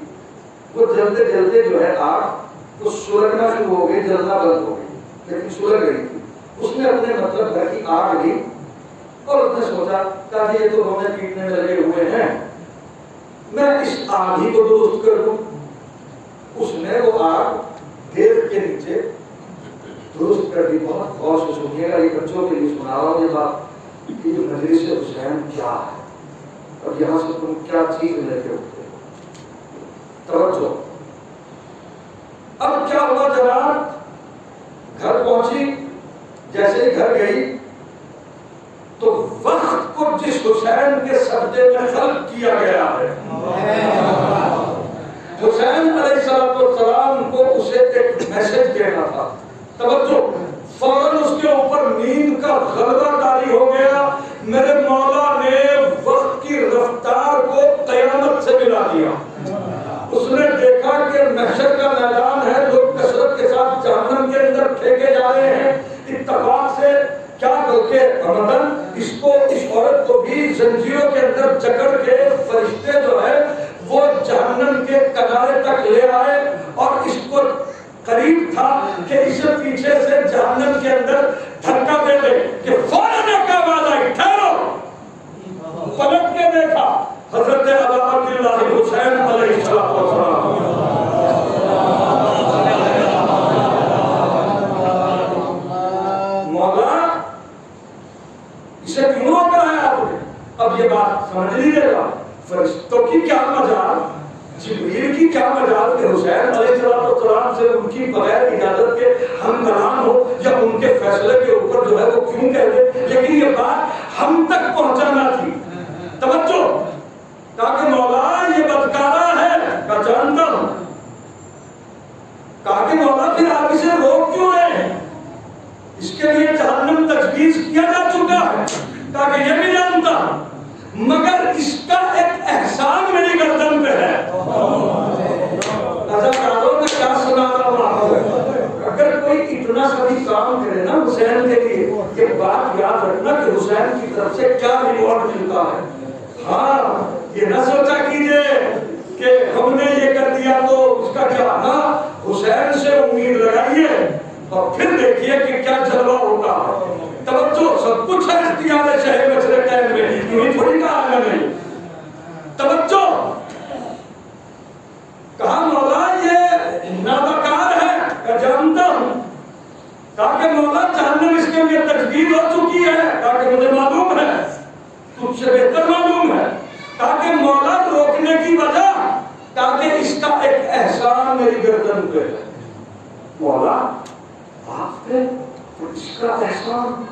وہ جلتے جلتے جو ہے آگ وہ سلگنا شروع ہو گئی، جلنا بند ہو گئی، لیکن سلگ رہی تھی۔ اس نے اپنے مطلب گھر کی آگ لی اور اس نے سوچا کہ یہ تو رونے پیٹنے لگے ہوئے ہیں، میں اس آگ ہی کو درست کر دوں۔ اس نے وہ آگ دیگ کے نیچے درست کر دی۔ بہت غور سے سنیے گا، یہ بچوں کے لیے سنا رہا ہوں یہ بات کہ یہ مجلس حسین کیا ہے اور یہاں سے تم کیا چیز لے کے اٹھتے ہو۔ توجہ، اب کیا ہوا جناب، گھر پہنچی، جیسے ہی گھر گئی تو وقت کو جس حسین کے سجدے میں خلق کیا گیا ہے، حسین علیہ السلام کو اسے ایک میسج دینا تھا۔ توجہ، فوراً اس کے اوپر نیند کا غلبہ طاری ہو گیا۔ میرے مولا نے وقت کی رفتار کو قیامت سے ملا دیا۔ اس نے دیکھا کہ محشر کا میدان ہے، لوگ کثرت کے ساتھ جہنم کے اندر پھینکے جا رہے ہیں۔ اتفاق سے کیا بلکہ عمدن اس کو، اس عورت کو بھی زنجیروں کے اندر جکڑ کے فرشتے جو ہے وہ جہنم کے کنارے تک لے آئے، اور اس کو قریب تھا کہ اسے پیچھے سے جہنم کے اندر دھکا دے دے کہ فوراً ایک آواز آئی، ٹھہرو۔ پلٹ کے دیکھا، حضرت ابا عبداللہ حسین علیہ السلام۔ مولا اسے کیوں روکا ہے آپ نے؟ اب یہ بات سمجھ لیجیے گا، فرشتوں کی کیا مجال، جبریل کی کیا مجال کہ حسین علیہ السلام سے ان کی بغیر اجازت کے ہم کلام ہو یا ان کے فیصلے کے اوپر جو ہے وہ کیوں کہہ دے، لیکن یہ بات ہم تک پہنچانا تھی۔ توجہ، کہا کہ مولا یہ بدکارہ ہے، میں جانتا ہوں۔ کہا کہ مولا پھر آپ اسے روک کیوں رہے ہیں؟ اس کے لیے جہنم تجویز کیا جا چکا ہے تاکہ یہ بھی جانتا مگر اس کا ایک احسان میری گردن پہ ہے. میں کیا سنا رہا ہوں, اگر کوئی اتنا سا بھی کام کرے نا حسین کے لیے, یہ بات یاد رکھنا کہ حسین کی طرف سے کیا ریوارڈ ملتا ہے. ہاں یہ نہ سوچا کیجئے کہ ہم نے یہ کر دیا تو اس کا کیا, نا حسین سے امید لگائیے اور پھر دیکھیے کہ کیا جلوہ ہوتا ہے. توجہ, سب کچھ ہے اختیار شہر مشرق ٹائم میں, یہ تھوڑی کہا ہے نہیں. توجہ, کہا مولا یہ نابکار ہے, جانتا ہوں, تاکہ مولا جہنم اس کے لیے تجویز ہو چکی ہے, تاکہ مجھے معلوم ہے, تجھ سے بہتر معلوم ہے, تاکہ مولا روکنے کی وجہ تاکہ اس کا ایک احسان میری گردن پہ ہے. مولا آپ پہ اس کا احسان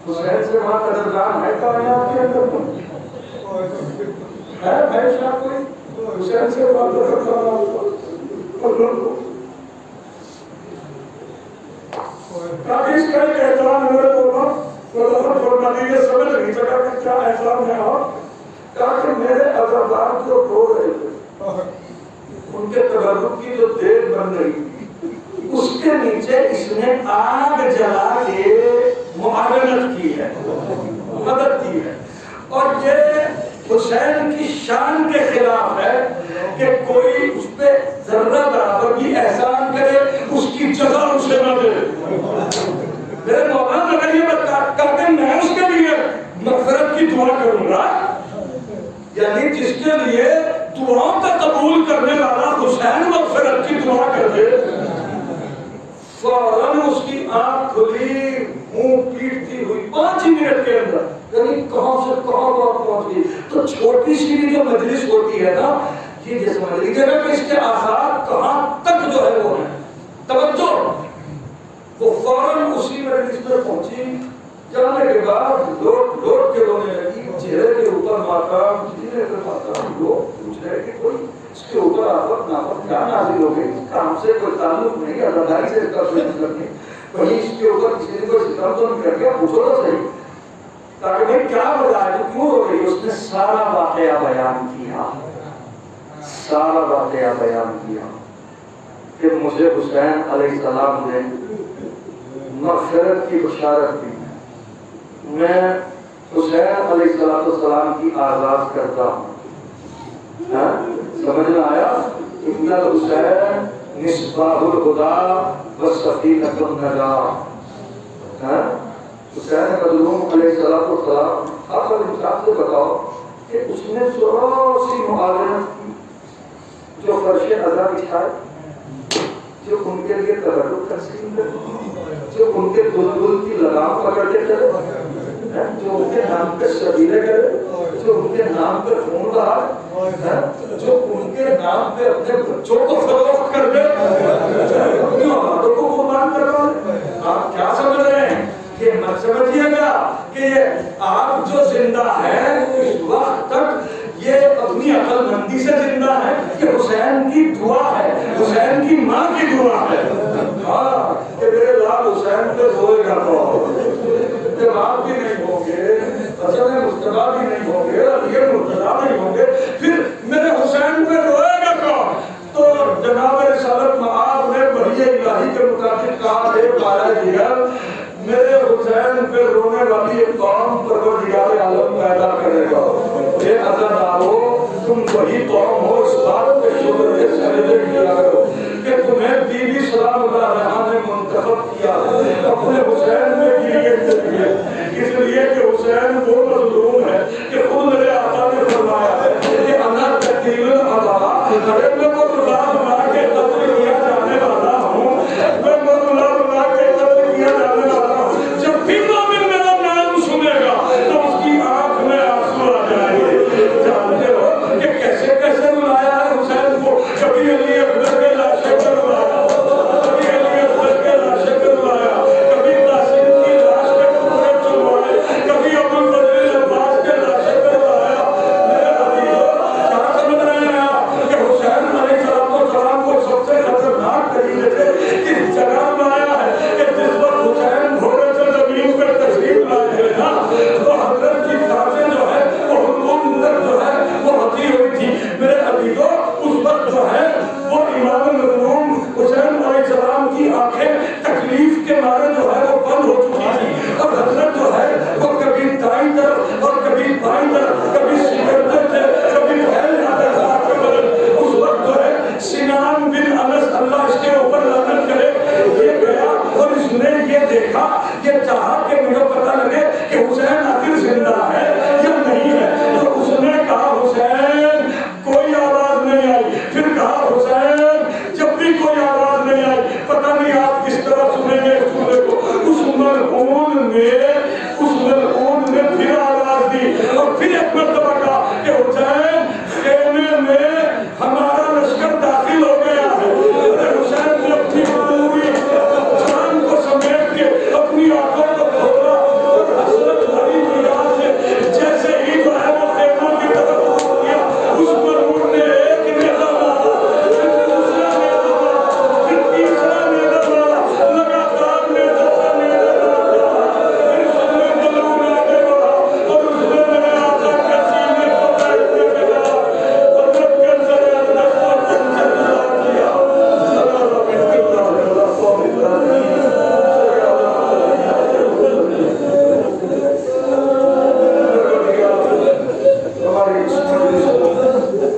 حسین سے بہت قدردان ہے کائنات کے اندر ہے بھائی صاحب کوئی حسین سے بہت قدردان تاکہ اس کا ایک احسان میرے بولنا یہ سمجھ نہیں سکا کہ کیا احسان ہے, اور تاکہ میرے عزادار جو رو رہے تھے ان کے تبرک کی جو دیر بن رہی تھی اس کے نیچے اس نے آگ جلا کے معاونت کی ہے, مدد کی ہے. اور یہ حسین کی شان کے خلاف ہے کہ کوئی اس پہ ذرہ برابر بھی احسان کرے اس کی جزا اسے نہ دے. میرے مولانا اگر یہ بتا کہ میں اس کے لیے مغفرت کی دعا کروں گا, یعنی جس کے لیے دعاؤں کا قبول کرنے والا حسین مغفرت کی دعا کر دے, فوراً اس کی آنکھ کھلی, منہ پیٹتی ہوئی 5 منٹ کے اندر, یعنی کہاں سے کہاں بات پہنچ گئی. تو چھوٹی سی بھی جو مجلس ہوتی ہے نا, یہ جیسے سمجھ لیجیے نا کہ اس کے آثار کہاں تک جو ہے وہ ہے. توجہ, وہ فوراً اسی مجلس میں پہنچی, جانے کے بعد لوٹ کے رونے لگی, چہرے کے اوپر ماتم, چہرے کے ماتم. لوگ پوچھ رہے کہ کوئی اس کے اوپر آفت نافت کیا نازل ہو گئی, اس کا ہم سے کوئی تعلق نہیں, عزاداری سے اس کا کوئی مطلب نہیں, وہیں اس کے اوپر کسی نے کوئی ستم تو نہیں کر گیا, پوچھو تو صحیح تاکہ بھائی کیا وجہ ہے, کیوں ہو گئی. اس نے سارا واقعہ بیان کیا, سارا واقعہ بیان کیا کہ مجھے حسین علیہ السلام نے مغفرت کی بشارت دی, میں حسین علیہ السلام کی آغاز کرتا ہوں. سمجھ میں آیا؟ ان الحسین مصباح الہدی وسفینۃ النجاۃ. حسین مظلوم علیہ السلام, آپ انصاف سے بتاؤ کہ اس نے سی معاونت کی, جو فرش ادا بچھائے, جو ان کے لیے تبرک تقسیم کرے, جو ان کے بلبل کی لگام پکڑ کے چلے, جو ان کے نام پہ شبیلے کرے, جو ان کے نام پہ خون بہائے, جو ان کے نام پہ اپنے بچوں کو فروخت کر دے, اپنی اولادوں کو قربان کروا دے. آپ کیا سمجھ رہے ہیں؟ یہ مت سمجھیے گا کہ یہ آپ جو زندہ ہیں اس وقت تک یہ اپنی عقل مندی سے زندہ ہے, کہ حسین کی دعا ہے, حسین کی ماں کی دعا ہے. ہاں کہ میرے لال حسین پہ روئے گا تو اتباع بھی نہیں ہوں گے, حسن مصطفیٰ بھی نہیں ہوں گے, علی مرتضیٰ نہیں ہوں گے, پھر میرے حسین پہ روئے گا کون؟ تو جناب رسالت مآب نے وحی الہی کے مطابق کہا ہے پایا جگر میرے حسین پہ رونے والی ایک قوم پروردگار عالم پیدا کرے گا. یہ عزادارو تم وہی قوم ہو, اس بات پہ شکر کے سجدے کیا کرو کہ تمہیں بی بی سلام اللہ علیہا نے منتخب کیا اپنے حسین میں گریے کے لیے, اس لیے کہ حسین وہ مظلوم ہے کہ خود میرے آقا نے فرمایا ہے کہ انا قتیل العبا, ارے میں وہ غلام بنا کے قتل کیا جانے والا ہوں, میں وہ غلام بنا کے قتل کیا جانے والا ہوں. جب بھی مومن میرا نام سنے گا تو اس کی آنکھ میں آنسو آ جائیں گے. جانتے ہو کہ کیسے کیسے بلایا ہے حسین کو, کبھی علی اکبر کے لاشے پر بلایا, کبھی علی اکبر کے لاشے پر بلایا, کبھی قاسم کی لاش کے ٹکڑے دیکھا، یہ چاہا کہ مجھے پتہ لگے کہ حسین آخر زندہ ہے یا نہیں ہے، تو اس نے کہا حسین، کوئی آواز نہیں آئی. پھر کہا حسین، جب بھی کوئی آواز نہیں آئی، پتہ نہیں آپ کس طرح سنیں گے اس سورے کو. اس ملعون نے پھر آواز دی اور پھر ایک مرتبہ کہا کہ حسین، خیمے میں ہمارا لشکر داخل ہو گیا ہے. حسین نے اپنی پوری جان کو سمیٹ کے اپنی آنکھوں کو کھولا اور حسرت بھری نگاہ سے جیسے ہی جو ہے وہ خیموں کی طرف رخ کیا، اس ملعون نے ایک نیزہ مارا، پھر دوسرا نیزہ مارا، پھر تیسرا نیزہ مارا، لگاتار نیزہ کا نیزہ مارا. پھر اس میں ملعون آگے بڑھا اور اس نے میرے آقا کے سینے کو بیٹھنے کے بعد حضرت کے سر اقدس پر تن سے گزار دیا. ہماری اس مجلس کو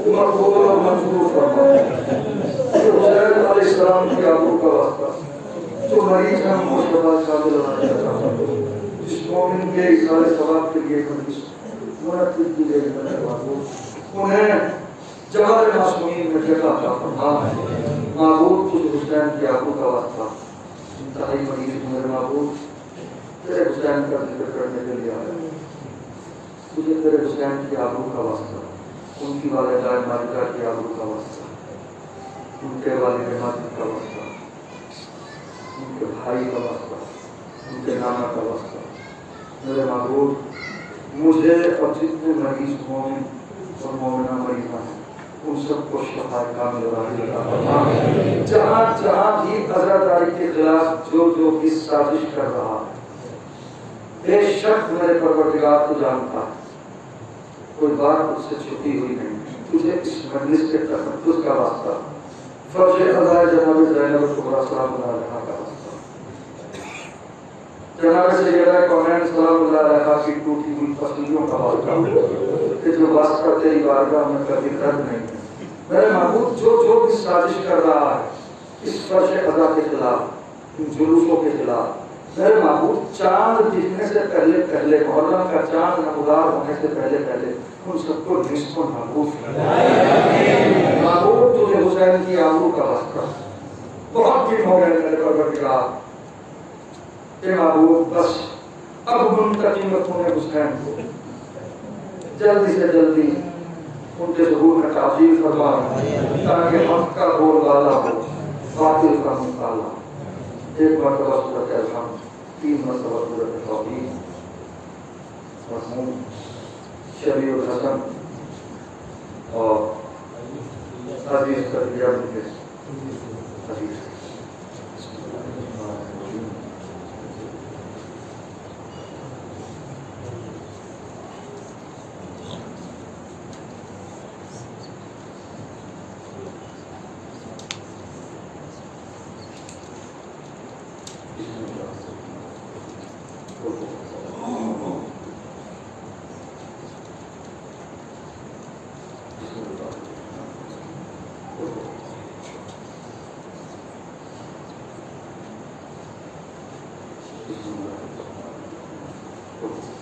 مقبول اور منظور فرمائے. حسین علیہ السلام کی آبرو کا واسطہ جو مریض ہیں مصطفیٰ شامل ہونا چاہتا ہوں، جس مومن کے اظہار ثواب کے لیے مجلس منعقد کی گئی ہے، انہیں جوار معصومین میں جگہ عطا فرما. معبود تجھ حسین کی آبرو کا واسطہ انتہائی مریض میرے معبود تیرے حسین کا ذکر کرنے کے لیے آیا. تجھے تیرے حسین کی آبرو کا واسطہ، ان کی والدہ مالکہ کی آبرو کا واسطہ، ان کے والد ماجد کا واسطہ، ان کے بھائی کا واسطہ، ان کے نانا کا واسطہ، میرے معبود مجھے اور جتنے مریض مومن اور مومنہ مریضہ ہیں ان سب کو شفا کامل راحل عطا فرما. جہاں جہاں بھی عزاداری کے خلاف جو جو بھی سازش کر رہا ہے، بے شک میرے پروردگار کو جانتا ہے، کوئی بات اس سے چھپی ہوئی نہیں. تجھے اس مجلس کے تقدس کا واسطہ، فرض ادا جناب زینب کبریٰ سلام اللہ علیہا کا واسطہ، جناب سیدہ کونین سلام اللہ علیہا کی ٹوٹی ہوئی پسلیوں کا واسطہ کہ جو واسطہ تیری بارگاہ میں کبھی رد نہیں ہے. میرے معبود جو بھی سازش کر رہا ہے اس فرض ادا کے خلاف، ان جلوسوں کے خلاف، میرے معبود چاند دکھنے سے پہلے پہلے، محرم کا چاند نمودار ہونے سے پہلے پہلے ان سب کو نصف و محفوظ فرما. معبود تجھے حسین کی آبرو کا واسطہ بہت دن ہو گئے میرے پروردگار کہ معبود بس اب منتقم رکھوں حسین کو جلدی سے جلدی ان کے ظہور میں تعجیل فرما تاکہ حق کا بول والا ہو، باطل کا مقابلہ. ایک مرتبہ سورۃ الحمد، 3 مرتبہ سورۃ توحید، مرحوم شبیع الحسن اور عزیز قدریہ کے عزیز Thank you.